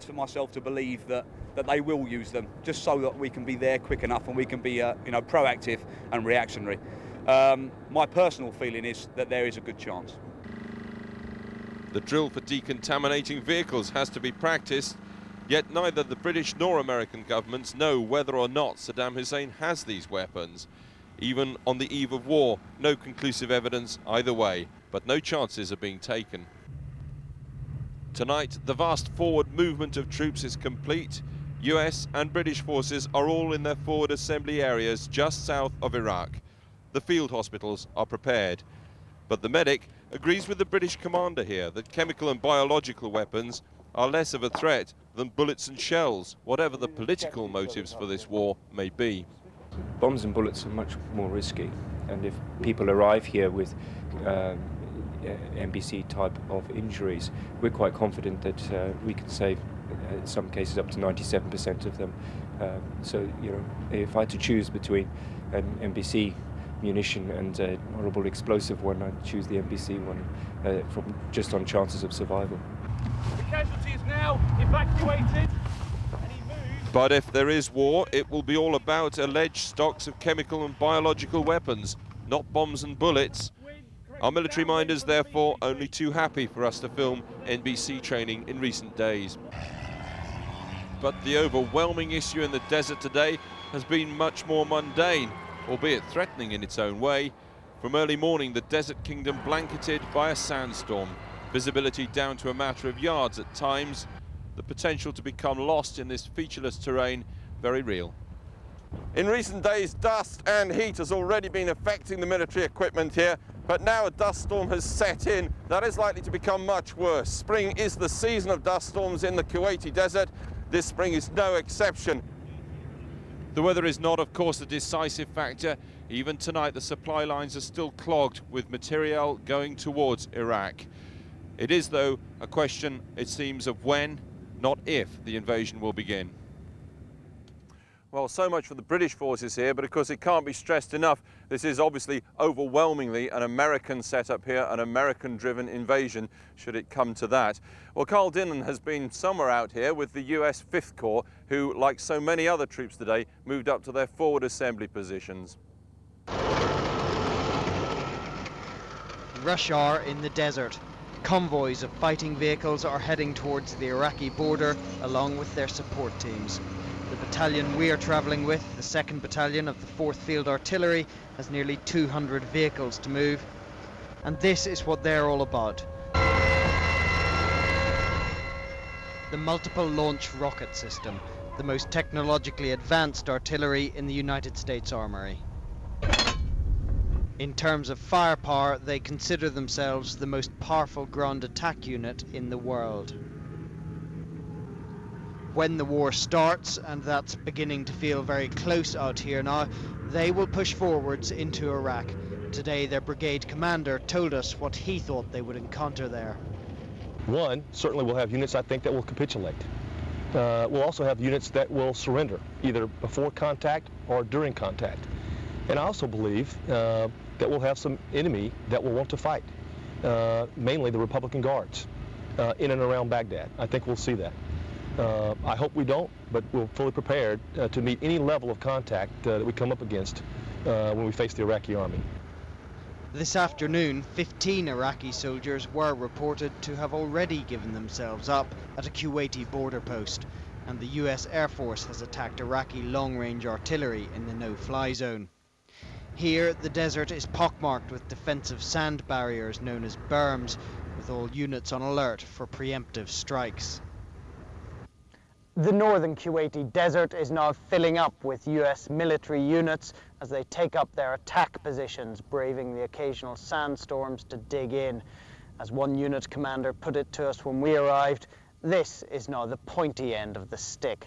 For myself to believe that they will use them, just so that we can be there quick enough and we can be proactive and reactionary. My personal feeling is that there is a good chance. The drill for decontaminating vehicles has to be practiced, yet neither the British nor American governments know whether or not Saddam Hussein has these weapons. Even on the eve of war, no conclusive evidence either way, but no chances are being taken. Tonight, the vast forward movement of troops is complete. US and British forces are all in their forward assembly areas just south of Iraq. The field hospitals are prepared. But the medic agrees with the British commander here that chemical and biological weapons are less of a threat than bullets and shells, whatever the political motives for this war may be. Bombs and bullets are much more risky, and if people arrive here with NBC type of injuries, we're quite confident that we can save, in some cases, up to 97% of them. So, if I had to choose between an NBC munition and a horrible explosive one, I'd choose the NBC one, from just on chances of survival. The casualty is now evacuated. But if there is war, it will be all about alleged stocks of chemical and biological weapons, not bombs and bullets. Our military minders, therefore, only too happy for us to film NBC training in recent days. But the overwhelming issue in the desert today has been much more mundane, albeit threatening in its own way. From early morning, the desert kingdom blanketed by a sandstorm, visibility down to a matter of yards at times, the potential to become lost in this featureless terrain very real. In recent days, dust and heat has already been affecting the military equipment here, but now a dust storm has set in that is likely to become much worse. Spring is the season of dust storms in the Kuwaiti desert. This spring is no exception. The weather is not, of course, a decisive factor. Even tonight, the supply lines are still clogged with material going towards Iraq. It is, though, a question, it seems, of when, not if, the invasion will begin. Well, so much for the British forces here, but of course it can't be stressed enough. This is obviously overwhelmingly an American setup here, an American-driven invasion, should it come to that. Well, Carl Dinnan has been somewhere out here with the US 5th Corps, who, like so many other troops today, moved up to their forward assembly positions. Rush hour in the desert. Convoys of fighting vehicles are heading towards the Iraqi border, along with their support teams. The battalion we are travelling with, the 2nd Battalion of the 4th Field Artillery, has nearly 200 vehicles to move. And this is what they're all about. The multiple launch rocket system, the most technologically advanced artillery in the United States Armory. In terms of firepower, they consider themselves the most powerful ground attack unit in the world. When the war starts, and that's beginning to feel very close out here now, they will push forwards into Iraq. Today, their brigade commander told us what he thought they would encounter there. One, certainly we'll have units, I think, that will capitulate. We'll also have units that will surrender, either before contact or during contact. And I also believe that we'll have some enemy that will want to fight, mainly the Republican Guards, in and around Baghdad. I think we'll see that. I hope we don't, but we're fully prepared to meet any level of contact that we come up against when we face the Iraqi army. This afternoon, 15 Iraqi soldiers were reported to have already given themselves up at a Kuwaiti border post, and the US Air Force has attacked Iraqi long-range artillery in the no-fly zone. Here, the desert is pockmarked with defensive sand barriers known as berms, with all units on alert for preemptive strikes. The northern Kuwaiti desert is now filling up with US military units as they take up their attack positions, braving the occasional sandstorms to dig in. As one unit commander put it to us when we arrived, this is now the pointy end of the stick.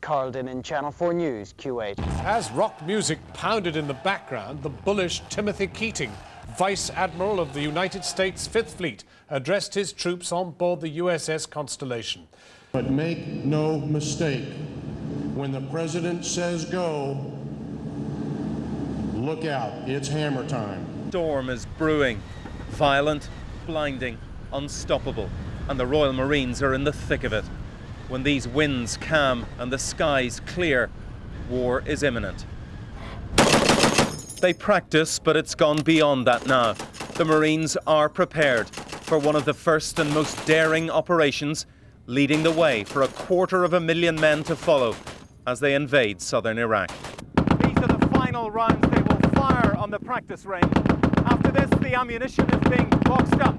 Carl Dinnan, Channel 4 News, Kuwait. As rock music pounded in the background, the bullish Timothy Keating, Vice Admiral of the United States 5th Fleet, addressed his troops on board the USS Constellation. But make no mistake, when the president says go, look out, it's hammer time. Storm is brewing, violent, blinding, unstoppable, and the Royal Marines are in the thick of it. When these winds calm and the skies clear, war is imminent. They practice, but it's gone beyond that now. The Marines are prepared for one of the first and most daring operations, leading the way for 250,000 men to follow as they invade southern Iraq. These are the final rounds they will fire on the practice range. After this, the ammunition is being boxed up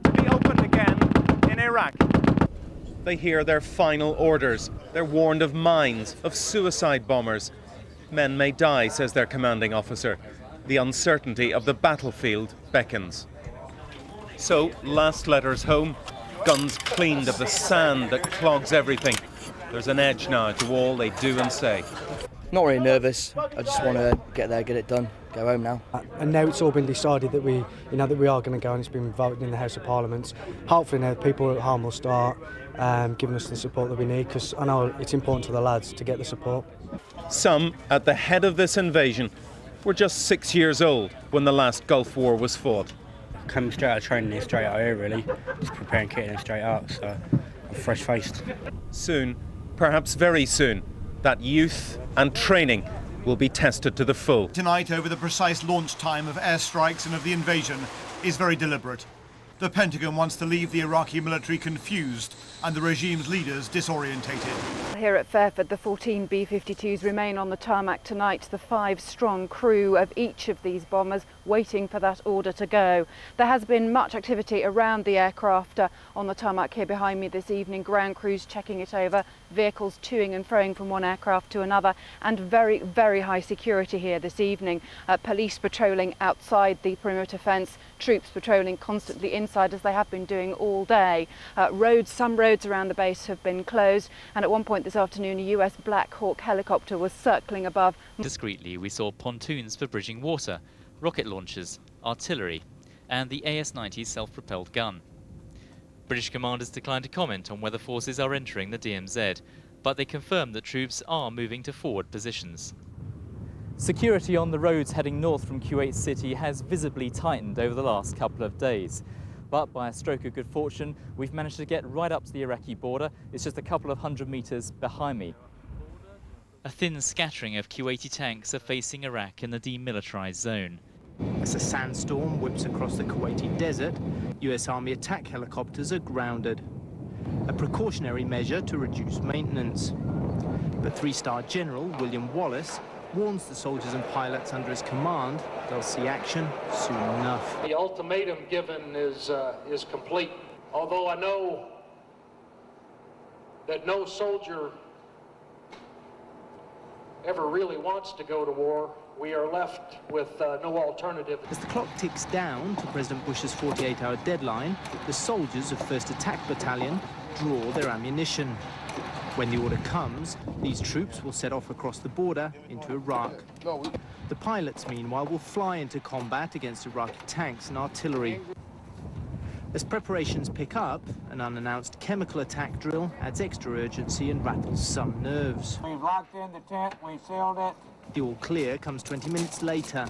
to be opened again in Iraq. They hear their final orders. They're warned of mines, of suicide bombers. Men may die, says their commanding officer. The uncertainty of the battlefield beckons. So, last letters home, guns cleaned of the sand that clogs everything. There's an edge now to all they do and say. Not really nervous. I just want to get there, get it done, go home now. And now it's all been decided that we are going to go, and it's been voted in the House of Parliament. Hopefully now people at home will start giving us the support that we need, because I know it's important to the lads to get the support. Some at the head of this invasion were just 6 years old when the last Gulf War was fought. Coming straight out of training here, straight out here really, just preparing kit and straight out, so I'm fresh-faced. Soon, perhaps very soon, that youth and training will be tested to the full. Tonight, over the precise launch time of airstrikes and of the invasion, is very deliberate. The Pentagon wants to leave the Iraqi military confused and the regime's leaders disorientated. Here at Fairford, the 14 B-52s remain on the tarmac tonight, the 5-strong crew of each of these bombers waiting for that order to go. There has been much activity around the aircraft on the tarmac here behind me this evening, ground crews checking it over, vehicles toing and froing from one aircraft to another, and very, very high security here this evening. Police patrolling outside the perimeter fence, troops patrolling constantly inside as they have been doing all day. Some roads around the base have been closed, and at one point this afternoon a US Black Hawk helicopter was circling above. Discreetly we saw pontoons for bridging water, rocket launchers, artillery and the AS-90 self-propelled gun. British commanders declined to comment on whether forces are entering the DMZ, but they confirmed that troops are moving to forward positions. Security on the roads heading north from Kuwait City has visibly tightened over the last couple of days. But by a stroke of good fortune, we've managed to get right up to the Iraqi border. It's just a couple of 100 meters behind me. A thin scattering of Kuwaiti tanks are facing Iraq in the demilitarized zone. As a sandstorm whips across the Kuwaiti desert, US Army attack helicopters are grounded. A precautionary measure to reduce maintenance. But 3-star General William Wallace warns the soldiers and pilots under his command they'll see action soon enough. The ultimatum given is complete. Although I know that no soldier ever really wants to go to war, we are left with no alternative. As the clock ticks down to President Bush's 48-hour deadline, the soldiers of 1st Attack Battalion draw their ammunition. When the order comes, these troops will set off across the border into Iraq. The pilots, meanwhile, will fly into combat against Iraqi tanks and artillery. As preparations pick up, an unannounced chemical attack drill adds extra urgency and rattles some nerves. We've locked in the tent, we sealed it. The all clear comes 20 minutes later.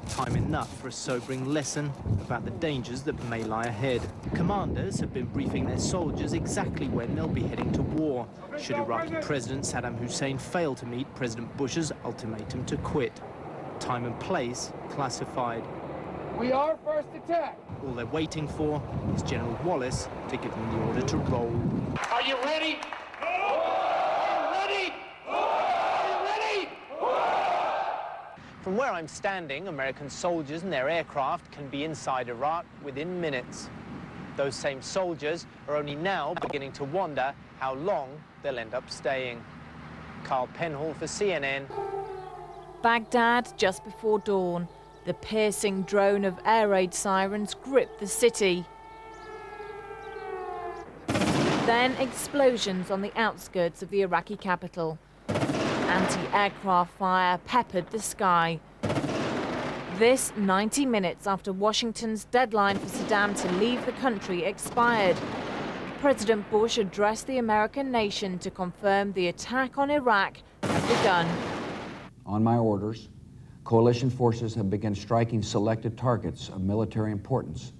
Time enough for a sobering lesson about the dangers that may lie ahead. Commanders have been briefing their soldiers exactly when they'll be heading to war, should Iraqi President Saddam Hussein fail to meet President Bush's ultimatum to quit. Time and place classified. We are first attack. All they're waiting for is General Wallace to give them the order to roll. Are you ready? From where I'm standing, American soldiers and their aircraft can be inside Iraq within minutes. Those same soldiers are only now beginning to wonder how long they'll end up staying. Carl Penhall for CNN. Baghdad just before dawn. The piercing drone of air raid sirens gripped the city. Then explosions on the outskirts of the Iraqi capital. Anti-aircraft fire peppered the sky. This 90 minutes after Washington's deadline for Saddam to leave the country expired. President Bush addressed the American nation to confirm the attack on Iraq had begun. On my orders, coalition forces have begun striking selected targets of military importance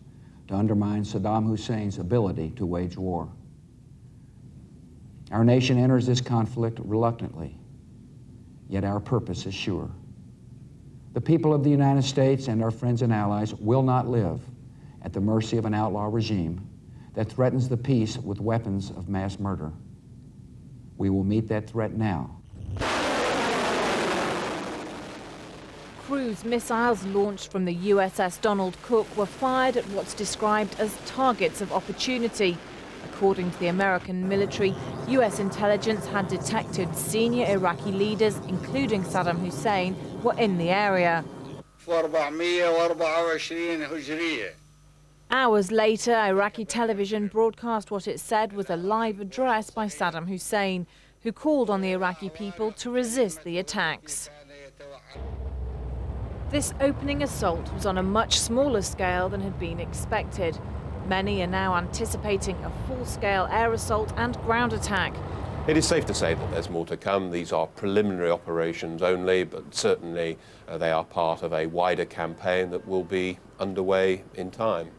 to undermine Saddam Hussein's ability to wage war. Our nation enters this conflict reluctantly, yet our purpose is sure. The people of the United States and our friends and allies will not live at the mercy of an outlaw regime that threatens the peace with weapons of mass murder. We will meet that threat now. Cruise missiles launched from the USS Donald Cook were fired at what's described as targets of opportunity. According to the American military, US intelligence had detected senior Iraqi leaders, including Saddam Hussein, were in the area. Hours later, Iraqi television broadcast what it said was a live address by Saddam Hussein, who called on the Iraqi people to resist the attacks. This opening assault was on a much smaller scale than had been expected. Many are now anticipating a full-scale air assault and ground attack. It is safe to say that there's more to come. These are preliminary operations only, but certainly they are part of a wider campaign that will be underway in time.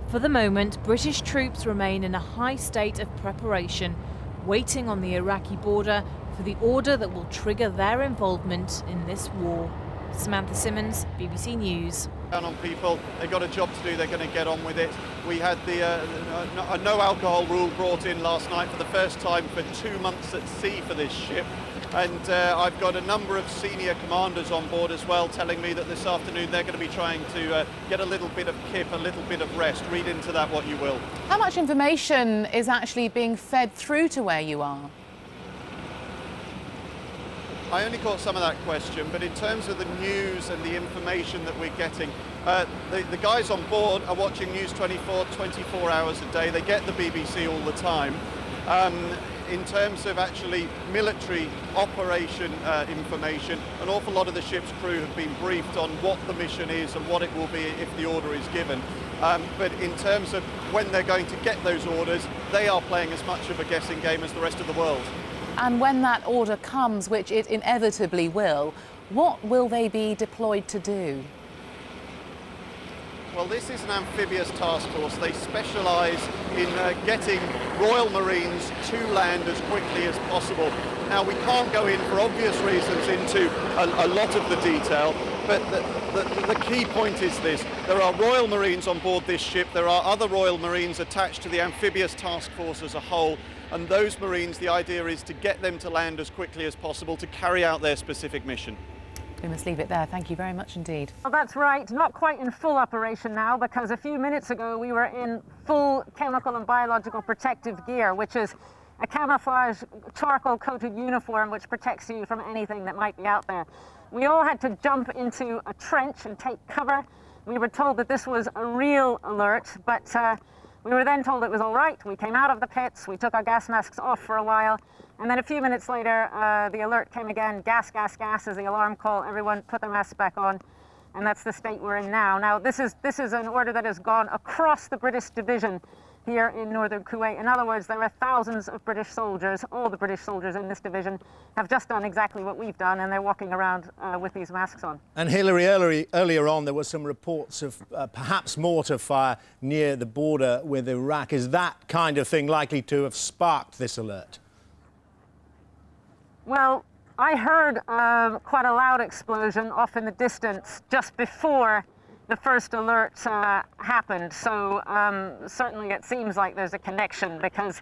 For the moment, British troops remain in a high state of preparation, waiting on the Iraqi border for the order that will trigger their involvement in this war. Samantha Simmons, BBC News. Down on people, they've got a job to do, they're going to get on with it. We had the a no alcohol rule brought in last night for the first time for 2 months at sea for this ship. And I've got a number of senior commanders on board as well telling me that this afternoon they're going to be trying to get a little bit of kip, a little bit of rest. Read into that what you will. How much information is actually being fed through to where you are? I only caught some of that question, but in terms of the news and the information that we're getting, the guys on board are watching News 24 hours a day. They get the BBC all the time. In terms of actually military operation information, an awful lot of the ship's crew have been briefed on what the mission is and what it will be if the order is given. But in terms of when they're going to get those orders, they are playing as much of a guessing game as the rest of the world. And when that order comes, which it inevitably will, what will they be deployed to do? Well, this is an amphibious task force. They specialise in getting Royal Marines to land as quickly as possible. Now, we can't go in, for obvious reasons, into a lot of the detail, but the key point is this. There are Royal Marines on board this ship. There are other Royal Marines attached to the amphibious task force as a whole. And those Marines, the idea is to get them to land as quickly as possible to carry out their specific mission. We must leave it there. Thank you very much indeed. Well, that's right. Not quite in full operation now, because a few minutes ago we were in full chemical and biological protective gear, which is a camouflage charcoal-coated uniform which protects you from anything that might be out there. We all had to jump into a trench and take cover. We were told that this was a real alert, but we were then told it was all right. We came out of the pits, we took our gas masks off for a while, and then a few minutes later, the alert came again. Gas, gas, gas is the alarm call. Everyone put their masks back on, and that's the state we're in now. Now, this is an order that has gone across the British division here in northern Kuwait. In other words, there are thousands of British soldiers. All the British soldiers in this division have just done exactly what we've done, and they're walking around with these masks on. And Hillary, earlier on, there were some reports of perhaps mortar fire near the border with Iraq. Is that kind of thing likely to have sparked this alert? Well, I heard quite a loud explosion off in the distance just before the first alert happened. So certainly it seems like there's a connection, because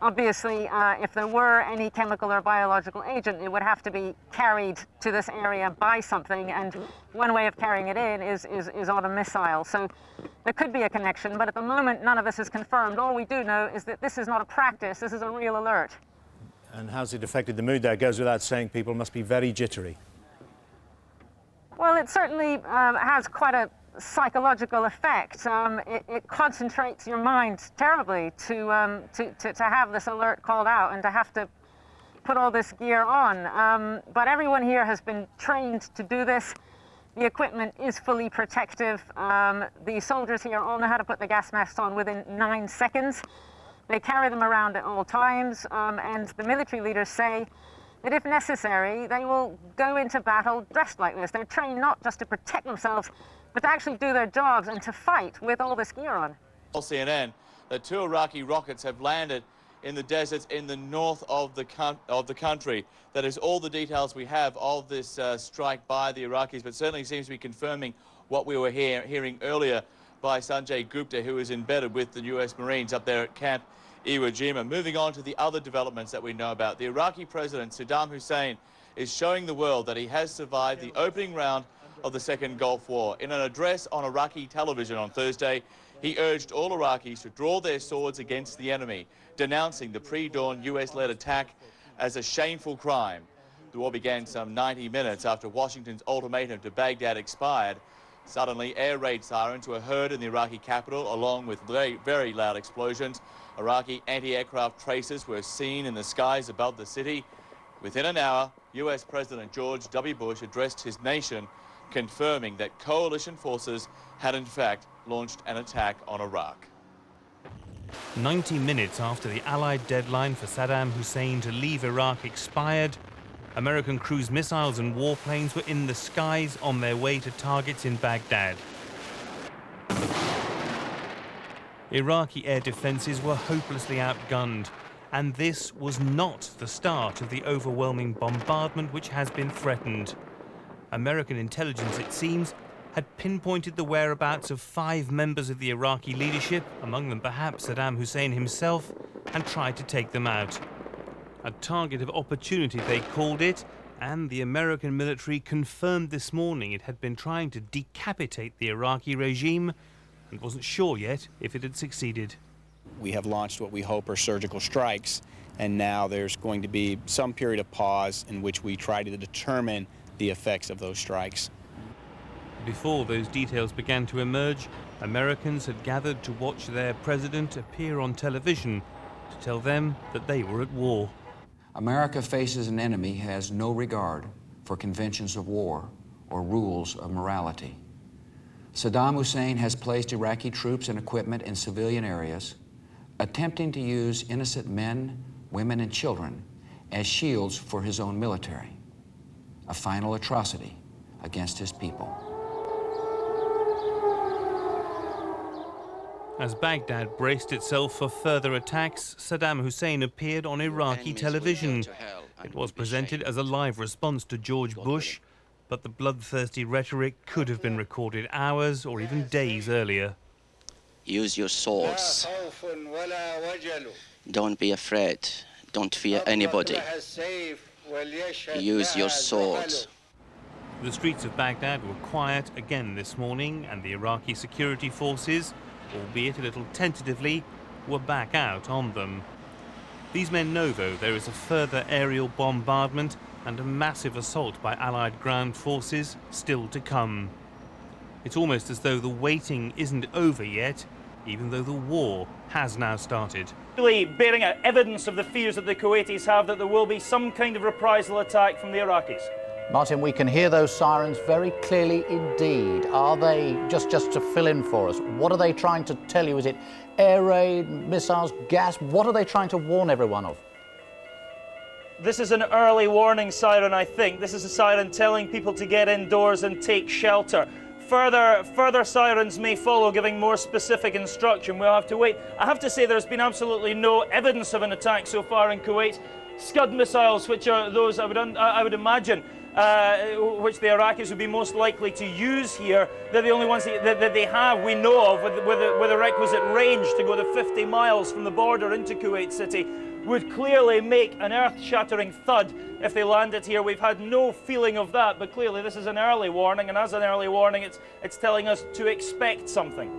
obviously if there were any chemical or biological agent, it would have to be carried to this area by something, and one way of carrying it in is on a missile. So there could be a connection, but at the moment none of this is confirmed. All we do know is that this is not a practice, this is a real alert. And how's it affected the mood there? It goes without saying, people must be very jittery. Well, it certainly has quite a psychological effect. It concentrates your mind terribly to have this alert called out and to have to put all this gear on. But everyone here has been trained to do this. The equipment is fully protective. The soldiers here all know how to put the gas masks on within 9 seconds. They carry them around at all times, and the military leaders say that if necessary, they will go into battle dressed like this. They're trained not just to protect themselves, but to actually do their jobs and to fight with all this gear on. CNN that 2 Iraqi rockets have landed in the deserts in the north of the country. That is all the details we have of this strike by the Iraqis, but certainly seems to be confirming what we were hearing earlier by Sanjay Gupta, who is embedded with the US Marines up there at Camp Iwo Jima. Moving on to the other developments that we know about. The Iraqi president, Saddam Hussein, is showing the world that he has survived the opening round of the Second Gulf War. In an address on Iraqi television on Thursday, he urged all Iraqis to draw their swords against the enemy, denouncing the pre-dawn US-led attack as a shameful crime. The war began some 90 minutes after Washington's ultimatum to Baghdad expired. Suddenly, air raid sirens were heard in the Iraqi capital, along with very loud explosions. Iraqi anti-aircraft tracers were seen in the skies above the city. Within an hour, US President George W. Bush addressed his nation, confirming that coalition forces had in fact launched an attack on Iraq. 90 minutes after the Allied deadline for Saddam Hussein to leave Iraq expired, American cruise missiles and warplanes were in the skies on their way to targets in Baghdad. Iraqi air defenses were hopelessly outgunned, and this was not the start of the overwhelming bombardment which has been threatened. American intelligence, it seems, had pinpointed the whereabouts of 5 members of the Iraqi leadership, among them perhaps Saddam Hussein himself, and tried to take them out. A target of opportunity, they called it, and the American military confirmed this morning it had been trying to decapitate the Iraqi regime and wasn't sure yet if it had succeeded. We have launched what we hope are surgical strikes, and now there's going to be some period of pause in which we try to determine the effects of those strikes. Before those details began to emerge, Americans had gathered to watch their president appear on television to tell them that they were at war. America faces an enemy who has no regard for conventions of war or rules of morality. Saddam Hussein has placed Iraqi troops and equipment in civilian areas, attempting to use innocent men, women, and children as shields for his own military, a final atrocity against his people. As Baghdad braced itself for further attacks, Saddam Hussein appeared on Iraqi television. It was presented as a live response to George Bush, but the bloodthirsty rhetoric could have been recorded hours or even days earlier. Use your swords. Don't be afraid. Don't fear anybody. Use your swords. The streets of Baghdad were quiet again this morning, and the Iraqi security forces, albeit a little tentatively, were back out on them. These men know, though, there is a further aerial bombardment and a massive assault by Allied ground forces still to come. It's almost as though the waiting isn't over yet, even though the war has now started. Really bearing out evidence of the fears that the Kuwaitis have that there will be some kind of reprisal attack from the Iraqis. Martin, we can hear those sirens very clearly indeed. Are they, just to fill in for us, what are they trying to tell you? Is it air raid, missiles, gas? What are they trying to warn everyone of? This is an early warning siren, I think. This is a siren telling people to get indoors and take shelter. Further sirens may follow, giving more specific instruction. We'll have to wait. I have to say there's been absolutely no evidence of an attack so far in Kuwait. Scud missiles, which are those I would imagine which the Iraqis would be most likely to use here, they're the only ones that they have, we know of, with a requisite range to go to 50 miles from the border into Kuwait City, would clearly make an earth-shattering thud if they landed here. We've had no feeling of that, but clearly this is an early warning, and as an early warning, it's telling us to expect something.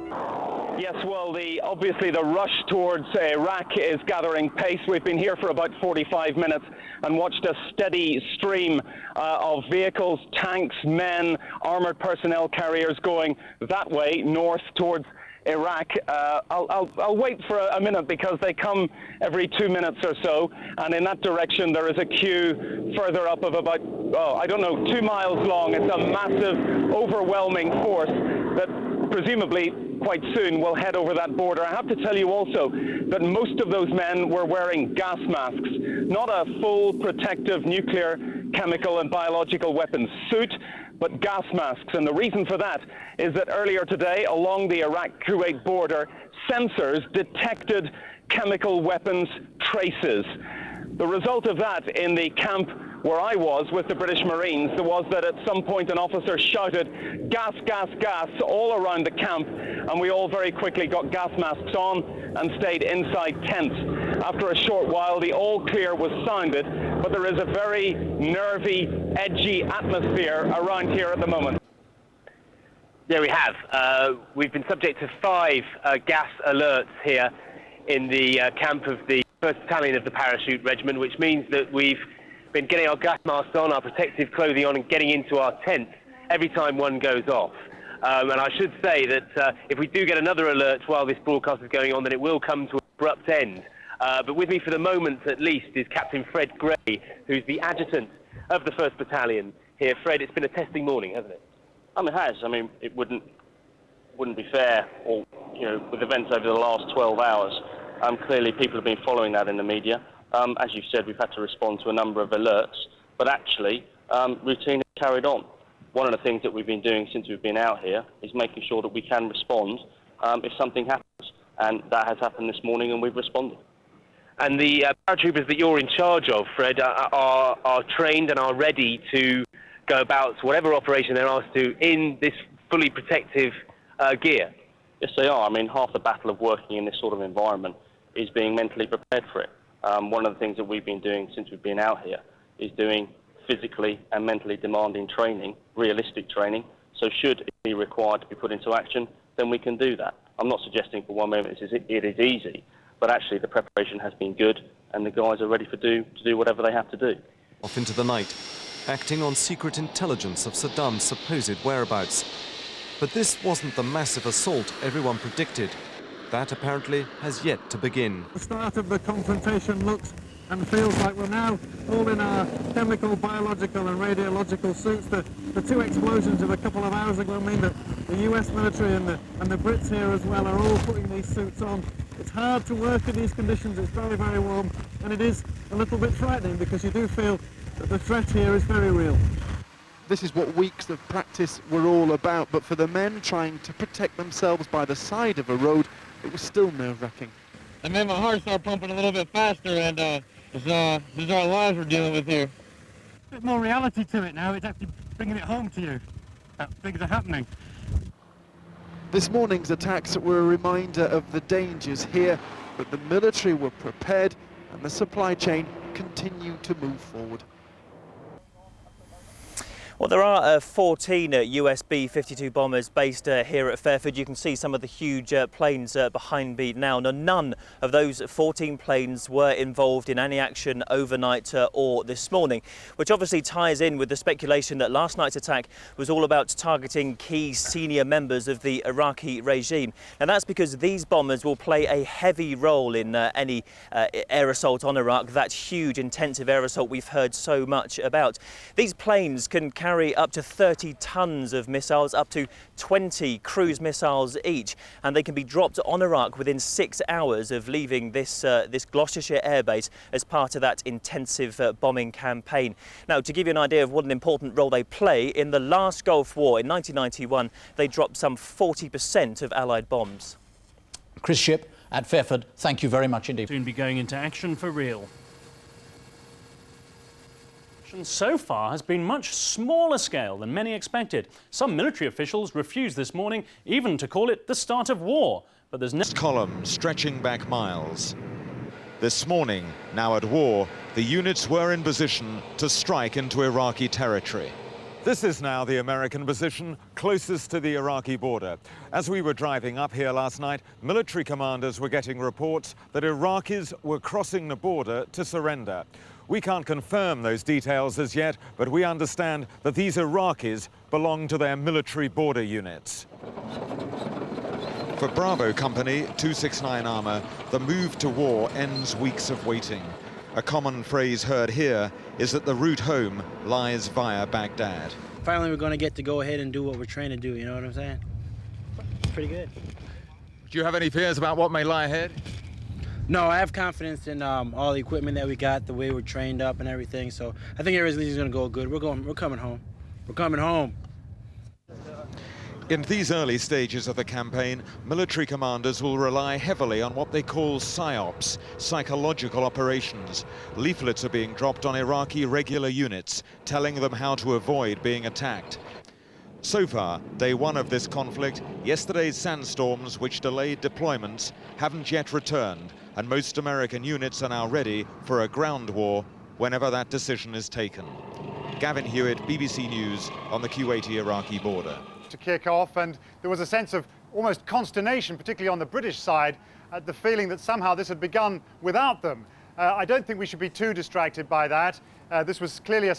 Yes, well, obviously the rush towards Iraq is gathering pace. We've been here for about 45 minutes and watched a steady stream of vehicles, tanks, men, armoured personnel carriers going that way, north towards Iraq. I'll wait for a minute because they come every 2 minutes or so, and in that direction there is a queue further up of about, 2 miles long. It's a massive, overwhelming force that presumably quite soon will head over that border. I have to tell you also that most of those men were wearing gas masks, not a full protective nuclear, chemical and biological weapons suit, but gas masks. And the reason for that is that earlier today, along the Iraq-Kuwait border, sensors detected chemical weapons traces. The result of that in the camp where I was with the British Marines was that at some point an officer shouted, "Gas, gas, gas," all around the camp, and we all very quickly got gas masks on and stayed inside tents. After a short while, the all clear was sounded, but there is a very nervy, edgy atmosphere around here at the moment. Yeah, we have. We've been subject to 5 gas alerts here in the camp of the 1st Battalion of the Parachute Regiment, which means that we've been getting our gas masks on, our protective clothing on, and getting into our tents every time one goes off. And I should say that if we do get another alert while this broadcast is going on, then it will come to an abrupt end. But with me for the moment, at least, is Captain Fred Gray, who's the adjutant of the 1st Battalion here. Fred, it's been a testing morning, hasn't it? It has. I mean, it wouldn't be fair, or with events over the last 12 hours. Clearly, people have been following that in the media. As you've said, we've had to respond to a number of alerts, but actually, routine is carried on. One of the things that we've been doing since we've been out here is making sure that we can respond if something happens, and that has happened this morning, and we've responded. And the paratroopers that you're in charge of, Fred, are trained and are ready to go about whatever operation they're asked to in this fully protective gear. Yes, they are. I mean, half the battle of working in this sort of environment is being mentally prepared for it. One of the things that we've been doing since we've been out here is doing physically and mentally demanding training, realistic training. So should it be required to be put into action, then we can do that. I'm not suggesting for one moment it is easy, but actually the preparation has been good and the guys are ready to do whatever they have to do. Off into the night, acting on secret intelligence of Saddam's supposed whereabouts. But this wasn't the massive assault everyone predicted. That apparently has yet to begin. The start of the confrontation looks and feels like we're now all in our chemical, biological and radiological suits. The 2 explosions of a couple of hours ago mean that the US military and the Brits here as well are all putting these suits on. It's hard to work in these conditions, it's very, very warm, and it is a little bit frightening because you do feel that the threat here is very real. This is what weeks of practice were all about, but for the men trying to protect themselves by the side of a road, it was still nerve-wracking. I made my heart start pumping a little bit faster, and this is our lives we're dealing with here. A bit more reality to it now. It's actually bringing it home to you that things are happening. This morning's attacks were a reminder of the dangers here, but the military were prepared and the supply chain continued to move forward. Well, there are 14 US B-52 bombers based here at Fairford. You can see some of the huge planes behind me now. Now, none of those 14 planes were involved in any action overnight or this morning, which obviously ties in with the speculation that last night's attack was all about targeting key senior members of the Iraqi regime. And that's because these bombers will play a heavy role in any air assault on Iraq, that huge intensive air assault we've heard so much about. These planes can carry up to 30 tons of missiles, up to 20 cruise missiles each, and they can be dropped on Iraq within 6 hours of leaving this Gloucestershire airbase as part of that intensive bombing campaign. Now, to give you an idea of what an important role they play, in the last Gulf War in 1991, they dropped some 40% of Allied bombs. Chris Shipp at Fairford, thank you very much indeed. Soon be going into action for real. So far has been much smaller scale than many expected. Some military officials refused this morning even to call it the start of war. But there's no column stretching back miles. This morning, now at war, the units were in position to strike into Iraqi territory. This is now the American position closest to the Iraqi border. As we were driving up here last night, military commanders were getting reports that Iraqis were crossing the border to surrender. We can't confirm those details as yet, but we understand that these Iraqis belong to their military border units. For Bravo Company, 269 Armour, the move to war ends weeks of waiting. A common phrase heard here is that the route home lies via Baghdad. Finally, we're going to get to go ahead and do what we're trained to do, you know what I'm saying? Pretty good. Do you have any fears about what may lie ahead? No, I have confidence in all the equipment that we got, the way we're trained up and everything, so I think everything's going to go good. We're coming home. We're coming home. In these early stages of the campaign, military commanders will rely heavily on what they call PSYOPs, psychological operations. Leaflets are being dropped on Iraqi regular units, telling them how to avoid being attacked. So far, day one of this conflict, yesterday's sandstorms which delayed deployments haven't yet returned, and most American units are now ready for a ground war whenever that decision is taken. Gavin Hewitt, BBC News, on the Kuwaiti-Iraqi border. To kick off, and there was a sense of almost consternation, particularly on the British side, at the feeling that somehow this had begun without them. I don't think we should be too distracted by that. This was clearly a